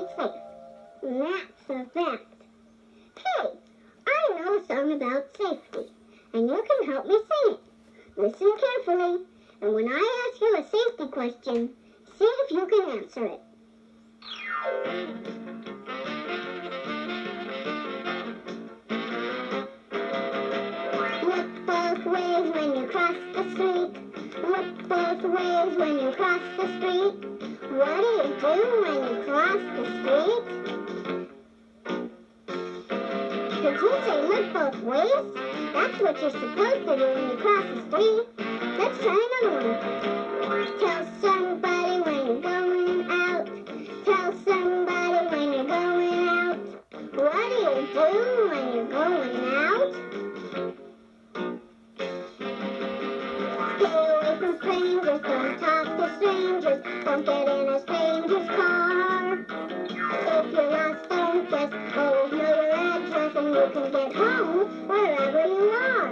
stayed safe. And that's a fact. Hey, I know a song about safety, and you can help me sing it. Listen carefully, and when I ask you a safety question, see if you can answer it. Look both ways when you cross the street. Look both ways when you cross the street. What do you do when you cross the street? Did you say look both ways? That's what you're supposed to do when you cross the street. Let's try another one. Tell somebody when you're going out. Tell somebody when you're going out. What do you do when you're going out? Stay away from strangers, don't talk to strangers, don't get in a stranger's car. If you're lost, don't just always know your address, and you can get home wherever you are.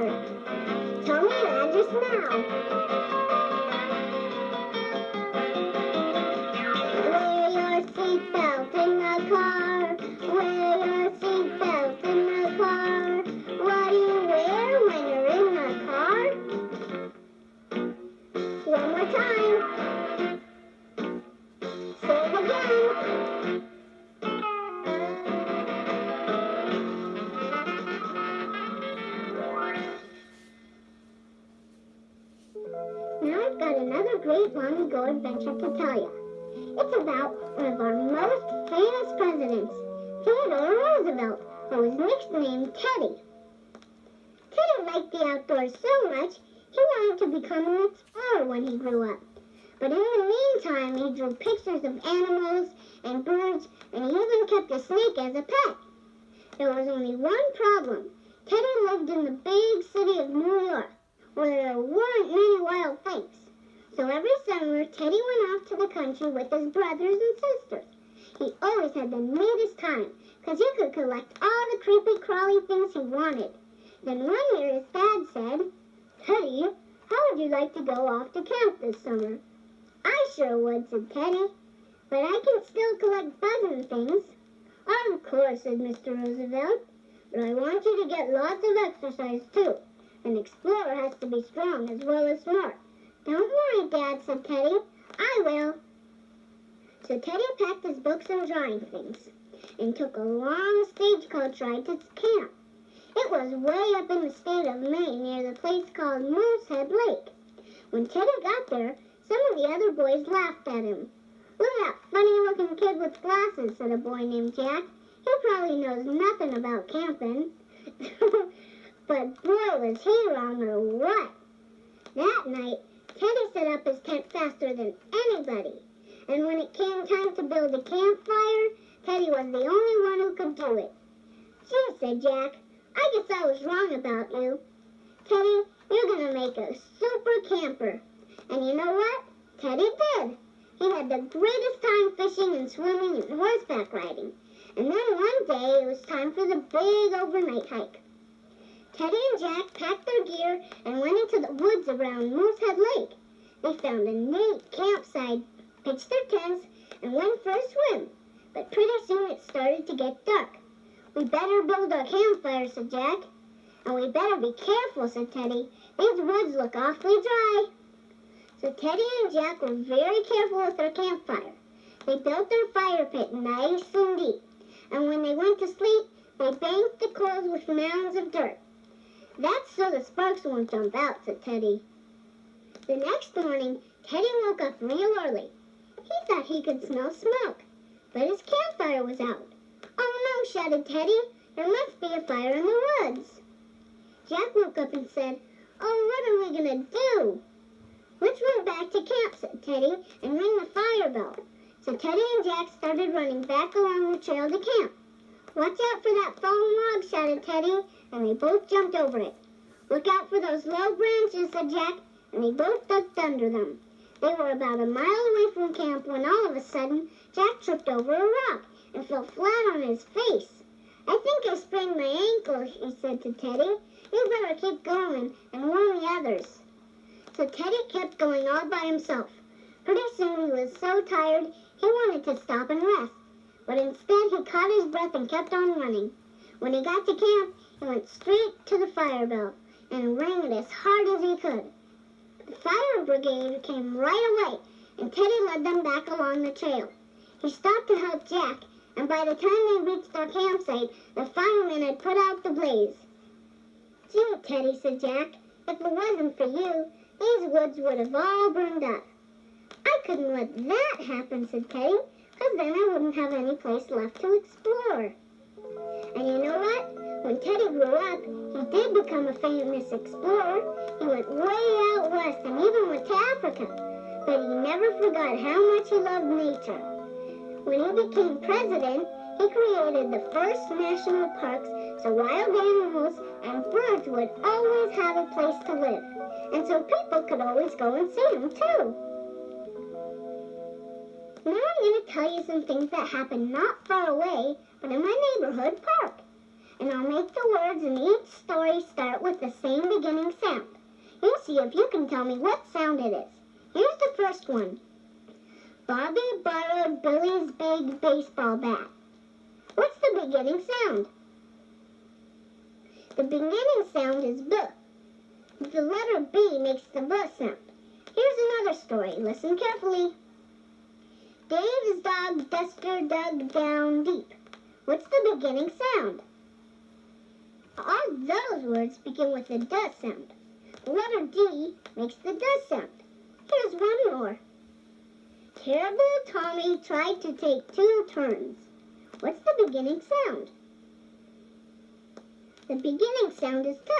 Tell me your address now. Wear your seatbelt in the car. Wear your seatbelt in the car. What do you wear when you're in the car? One more time. Say it again. Now I've got another great long ago adventure to tell you. It's about one of our most famous presidents, Theodore Roosevelt, who was nicknamed Teddy. Teddy liked the outdoors so much, he wanted to become an explorer when he grew up. But in the meantime, he drew pictures of animals and birds, and he even kept a snake as a pet. There was only one problem. Teddy lived in the big city of New York, where there weren't many wild things. So every summer, Teddy went off to the country with his brothers and sisters. He always had the neatest time, because he could collect all the creepy, crawly things he wanted. Then one year, his dad said, "Teddy, how would you like to go off to camp this summer?" "I sure would," said Teddy, "but I can still collect bugs and things." "Of course," said Mr. Roosevelt, "but I want you to get lots of exercise, too. An explorer has to be strong as well as smart." "Don't worry, Dad," said Teddy. "I will." So Teddy packed his books and drawing things and took a long stagecoach ride to camp. It was way up in the state of Maine near the place called Moosehead Lake. When Teddy got there, some of the other boys laughed at him. "Look at that funny-looking kid with glasses," said a boy named Jack. "He probably knows nothing about camping." But boy, was he wrong or what. That night, Teddy set up his tent faster than anybody. And when it came time to build a campfire, Teddy was the only one who could do it. "Gee," said Jack, "I guess I was wrong about you. Teddy, you're going to make a super camper." And you know what? Teddy did. He had the greatest time fishing and swimming and horseback riding. And then one day, it was time for the big overnight hike. Teddy and Jack packed their gear and went into the woods around Moosehead Lake. They found a neat campsite, pitched their tents, and went for a swim. But pretty soon it started to get dark. "We better build our campfire," said Jack. "And we better be careful," said Teddy. "These woods look awfully dry." So Teddy and Jack were very careful with their campfire. They built their fire pit nice and deep. And when they went to sleep, they banked the coals with mounds of dirt. "That's so the sparks won't jump out," said Teddy. The next morning, Teddy woke up real early. He thought he could smell smoke, but his campfire was out. "Oh no," shouted Teddy, "there must be a fire in the woods." Jack woke up and said, "Oh, what are we going to do?" "Let's run back to camp," said Teddy, "and ring the fire bell." So Teddy and Jack started running back along the trail to camp. "Watch out for that fallen log," shouted Teddy, and they both jumped over it. "Look out for those low branches," said Jack, and they both ducked under them. They were about a mile away from camp when all of a sudden Jack tripped over a rock and fell flat on his face. "I think I sprained my ankle," he said to Teddy. "You better keep going and warn the others." So Teddy kept going all by himself. Pretty soon he was so tired he wanted to stop and rest. but instead he caught his breath and kept on running. When he got to camp, he went straight to the fire bell and rang it as hard as he could. The fire brigade came right away, and Teddy led them back along the trail. He stopped to help Jack, and by the time they reached their campsite, the firemen had put out the blaze. "Gee, Teddy," said Jack, "if it wasn't for you, these woods would have all burned up." "I couldn't let that happen," said Teddy, "because then I wouldn't have any place left to explore." And you know what? When Teddy grew up, he did become a famous explorer. He went way out west and even went to Africa. But he never forgot how much he loved nature. When he became president, he created the first national parks so wild animals and birds would always have a place to live. And so people could always go and see them too. Now I'm going to tell you some things that happened not far away, but in my neighborhood park. And I'll make the words in each story start with the same beginning sound. You see if you can tell me what sound it is. Here's the first one. Bobby borrowed Billy's big baseball bat. What's the beginning sound? The beginning sound is B. The letter B makes the B sound. Here's another story. Listen carefully. Dave's dog Duster dug down deep. What's the beginning sound? All those words begin with the D sound. The letter D makes the D sound. Here's one more. Terrible Tommy tried to take 2 turns. What's the beginning sound? The beginning sound is T.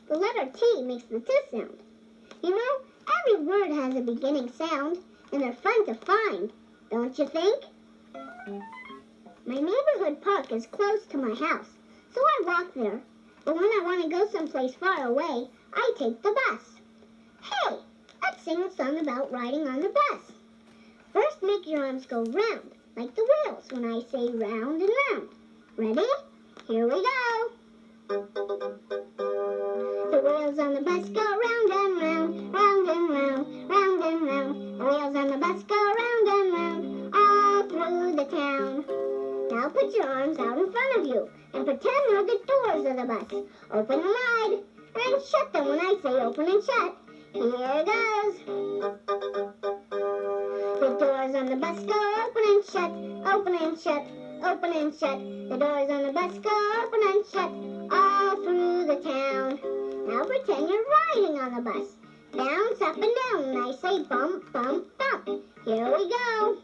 The letter T makes the T sound. You know, every word has a beginning sound, and they're fun to find, don't you think? My neighborhood park is close to my house, so I walk there. But when I want to go someplace far away, I take the bus. Hey, let's sing a song about riding on the bus. First, make your arms go round, like the wheels when I say round and round. Ready? Here we go. The wheels on the bus go round and round, round and round, round and round. The wheels on the bus go round and round, all through the town. Now put your arms out in front of you and pretend they're the doors of the bus. Open them wide and shut them when I say open and shut. Here goes. The doors on the bus go open and shut, open and shut, open and shut. The doors on the bus go open and shut, all through the town. Now pretend you're riding on the bus. Bounce up and down when I say bump, bump, bump. Here we go.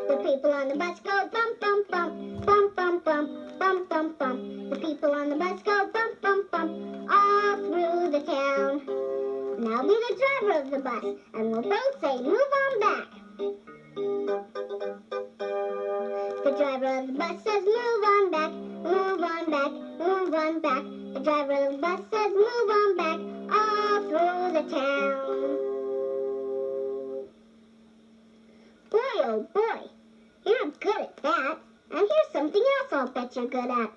The people on the bus go bump, bump, bump, bump, bump, bump, bump, bump, bump. The people on the bus go bump, bump, bump, all through the town. Now be the driver of the bus, and we'll both say, move on back. The driver of the bus says, move on back, move on back, move on back. The driver of the bus says, move on back, all through the town. Boy, oh boy, you're good at that. And here's something else I'll bet you're good at.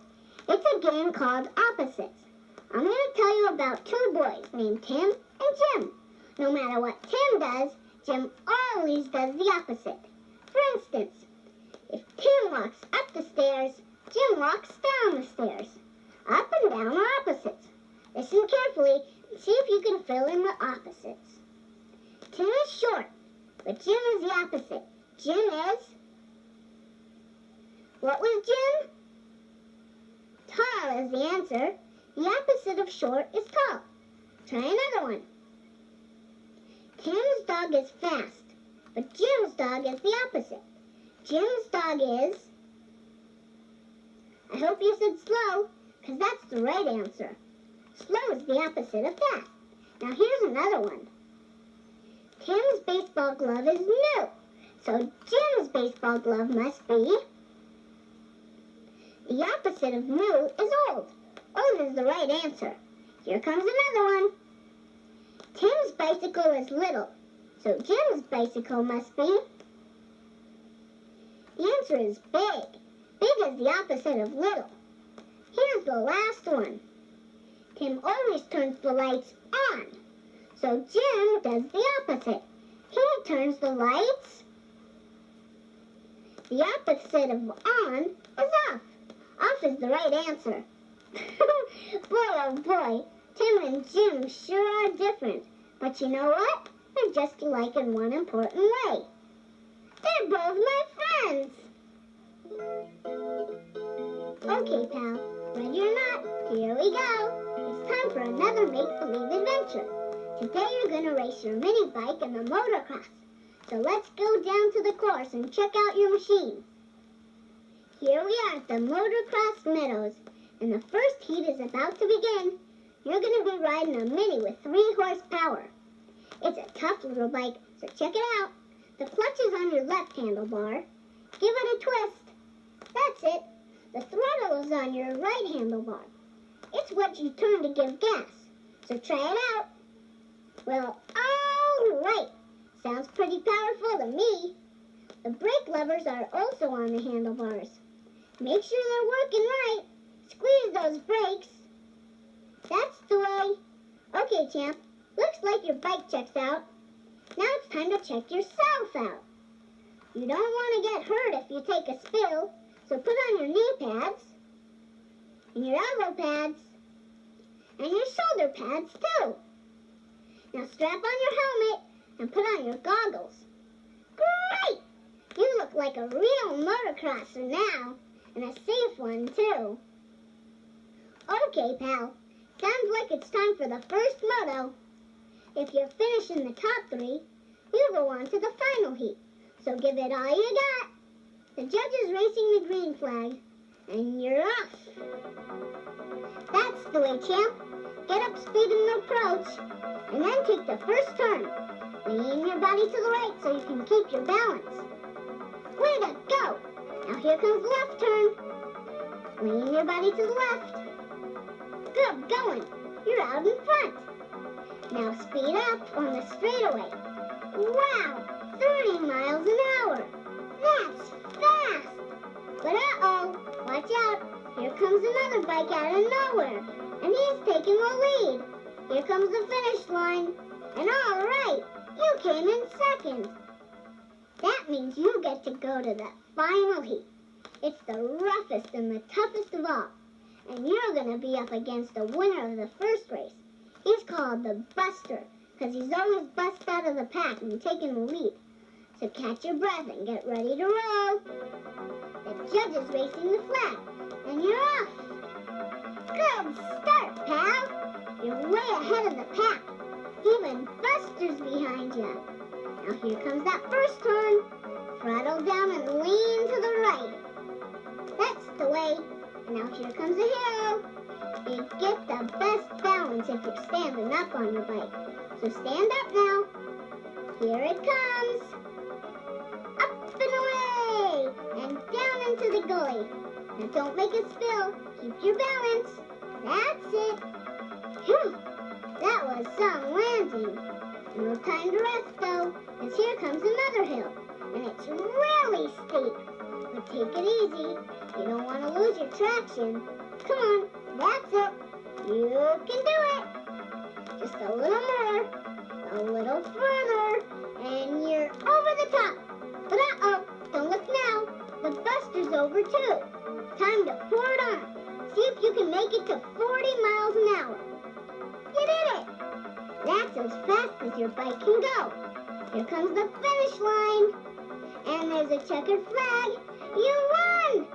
It's a game called Opposites. I'm going to tell you about 2 boys named Tim and Jim. No matter what Tim does, Jim always does the opposite. For instance, if Tim walks up the stairs, Jim walks down the stairs. Up and down are opposites. Listen carefully and see if you can fill in the opposites. Tim is short, but Jim is the opposite. Jim is... What was Jim? Tall is the answer. The opposite of short is tall. Try another one. Tim's dog is fast, but Jim's dog is the opposite. Jim's dog is... I hope you said slow, because that's the right answer. Slow is the opposite of fast. Now here's another one. Tim's baseball glove is new, so Jim's baseball glove must be... The opposite of new is old. Old is the right answer. Here comes another one. Tim's bicycle is little, so Jim's bicycle must be... The answer is big. Big is the opposite of little. Here's the last one. Tim always turns the lights on, so Jim does the opposite. He turns the lights The opposite of on is off. Off is the right answer. Boy, oh boy, Tim and Jim sure are different. But you know what? They're just alike in one important way. They're both my friends. Okay, pal. Ready or not, here we go. It's time for another make-believe adventure. Today you're going to race your mini bike in the motocross. So let's go down to the course and check out your machine. Here we are at the motocross meadows, and the first heat is about to begin. You're going to be riding a mini with 3 horsepower. It's a tough little bike, so check it out. The clutch is on your left handlebar. Give it a twist. That's it. The throttle is on your right handlebar. It's what you turn to give gas, so try it out. Well, all right. Sounds pretty powerful to me. The brake levers are also on the handlebars. Make sure they're working right. Squeeze those brakes. That's the way. Okay, champ. Looks like your bike checks out. Now it's time to check yourself out. You don't want to get hurt if you take a spill, so put on your knee pads, and your elbow pads, and your shoulder pads too. Now strap on your helmet and put on your goggles. Great! You look like a real motocrosser now, and a safe one too. Okay, pal. Sounds like it's time for the first moto. If you're finishing the top 3, you go on to the final heat. So give it all you got. The judge is racing the green flag, and you're off. That's the way, champ. Get up speed in the approach, and then take the first turn. Lean your body to the right so you can keep your balance. Way to go! Now here comes the left turn. Lean your body to the left. Good going. You're out in front. Now speed up on the straightaway. Wow! 30 miles an hour. That's fast. But uh-oh, watch out. Here comes another bike out of nowhere, and he's taking the lead. Here comes the finish line. And all right, you came in second. That means you get to go to the final heat. It's the roughest and the toughest of all. And you're going to be up against the winner of the first race. He's called the Buster, because he's always bust out of the pack and taking the lead. So catch your breath and get ready to roll. The judge is racing the flag, and you're off. Good start, pal. You're way ahead of the pack. Even Buster's behind you. Now here comes that first turn. Throttle down and lean to the right. That's the way. And now here comes a hill. You get the best balance if you're standing up on your bike. So stand up now. Here it comes. Up and away. And down into the gully. Now don't make a spill. Keep your balance. That's it. Phew. That was some landing. No time to rest though, as here comes another hill. And it's really steep. But take it easy. You don't want to lose your traction. Come on, that's it. You can do it. Just a little more, a little further, and you're over the top. But uh-oh, don't look now. The Buster's over too. Time to pour it on. See if you can make it to 40 miles an hour. You did it. That's as fast as your bike can go. Here comes the finish line. And there's a checkered flag. You won!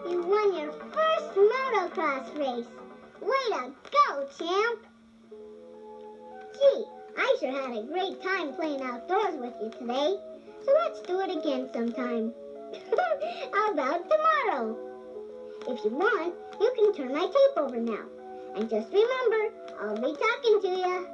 You won your first motocross race. Way to go, champ! Gee, I sure had a great time playing outdoors with you today. So let's do it again sometime. How about tomorrow? If you want, you can turn my tape over now. And just remember, I'll be talking to you.